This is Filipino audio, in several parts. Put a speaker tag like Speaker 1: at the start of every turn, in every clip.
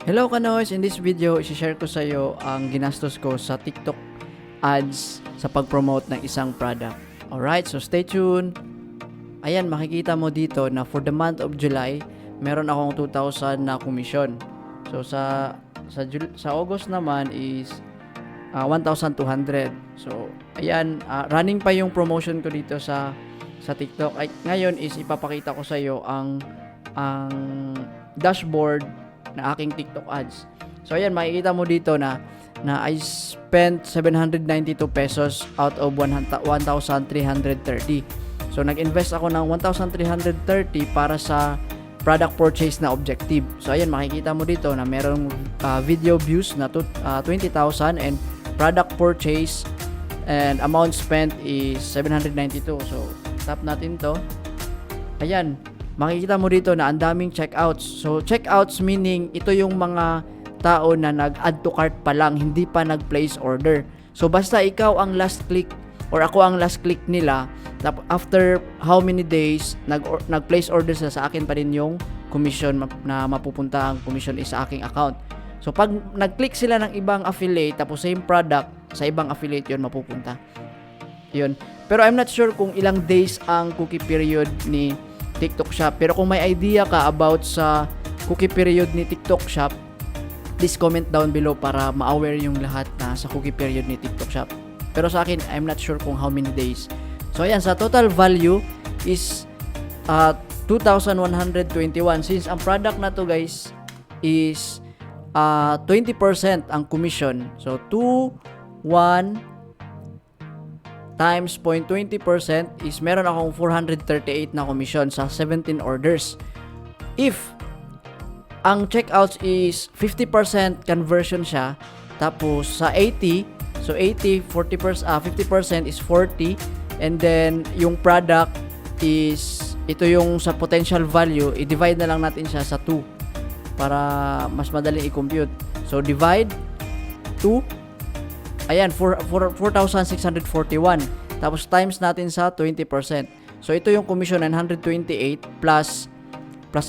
Speaker 1: Hello Kanoys! In this video, isi-share ko sa iyo ang ginastos ko sa TikTok ads sa pag-promote ng isang product. Alright, so stay tuned. Ayan, makikita mo dito na for the month of July, meron akong 2,000 na komisyon. So sa August naman is 1,200. So ayan, running pa yung promotion ko dito sa TikTok. Ay, ngayon is ipapakita ko sa iyo ang dashboard na aking TikTok ads. So ayan, makikita mo dito na I spent 792 pesos out of 1,330. So nag-invest ako ng 1,330 para sa product purchase na objective. So ayan, makikita mo dito na merong video views na 20,000 and product purchase and amount spent is 792. So tap natin to. Ayan, makikita mo dito na ang daming checkouts. So checkouts meaning ito yung mga tao na nag-add to cart pa lang, hindi pa nag-place order. So basta ikaw ang last click or ako ang last click nila, after how many days nag-place order sila, sa akin pa rin yung commission na mapupunta. Ang commission is sa aking account. So pag nag-click sila ng ibang affiliate tapos same product sa ibang affiliate, yun mapupunta. Yun. Pero I'm not sure kung ilang days ang cookie period ni TikTok Shop. Pero kung may idea ka about sa cookie period ni TikTok Shop, please comment down below para ma-aware yung lahat na sa cookie period ni TikTok Shop. Pero sa akin, I'm not sure kung how many days. So ayan, sa total value is 2,121. Since ang product na to guys is 20% ang commission. So 2,1 times 0.20% is meron akong 438 na commission sa 17 orders. If ang checkouts is 50% conversion siya, tapos sa 80, so 80, 40%, 50% is 40, and then yung product is, ito yung sa potential value, i-divide na lang natin siya sa 2 para mas madaling i-compute. So divide 2, ayan, 4,641. Tapos times natin sa 20%. So ito yung commission 928 plus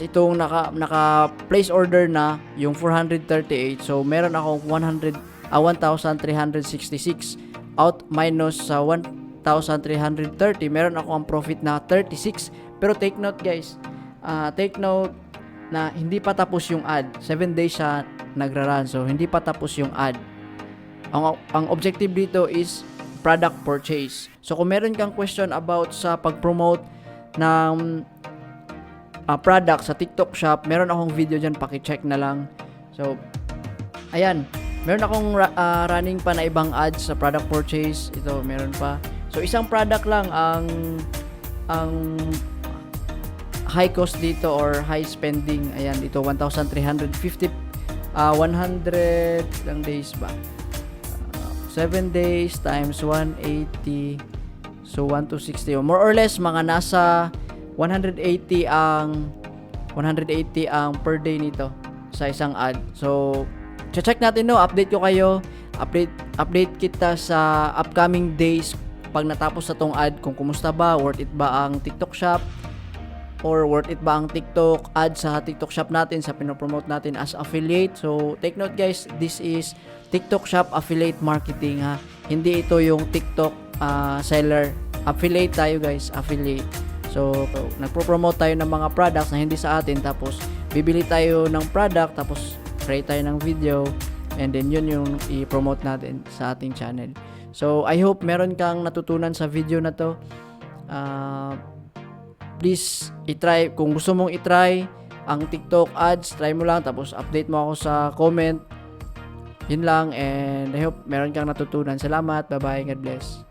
Speaker 1: itong naka place order na yung 438. So meron akong 1,366 out minus sa 1,330. Meron ako ang profit na 36. Pero take note guys, take note na hindi pa tapos yung ad. 7 days siya nagra-run. So hindi pa tapos yung ad. Ang objective dito is product purchase. So kung meron kang question about sa pag-promote ng product sa TikTok Shop, meron akong video dyan, paki-check na lang. So ayan, meron akong running pa na ibang ads sa product purchase. Ito, meron pa. So isang product lang ang high cost dito or high spending. Ayan, dito 1,350 100 lang days ba? 7 days times 180, so 1,260. More or less mga nasa 180 ang per day nito sa isang ad. So check natin, no, update ko kayo. Update kita sa upcoming days pag natapos na tong ad, kung kumusta ba, worth it ba ang TikTok Shop, or worth it ba ang TikTok ad sa TikTok Shop natin, sa pinopromote natin as affiliate. So take note guys, this is TikTok Shop affiliate marketing ha. Hindi ito yung TikTok seller. Affiliate tayo guys, affiliate. So nagpo-promote tayo ng mga products na hindi sa atin, tapos bibili tayo ng product, tapos create tayo ng video, and then yun yung i-promote natin sa ating channel. So I hope meron kang natutunan sa video na to. Please i-try, kung gusto mong i-try ang TikTok ads, try mo lang, tapos update mo ako sa comment. Yun lang, and I hope meron kang natutunan. Salamat, bye bye, God bless.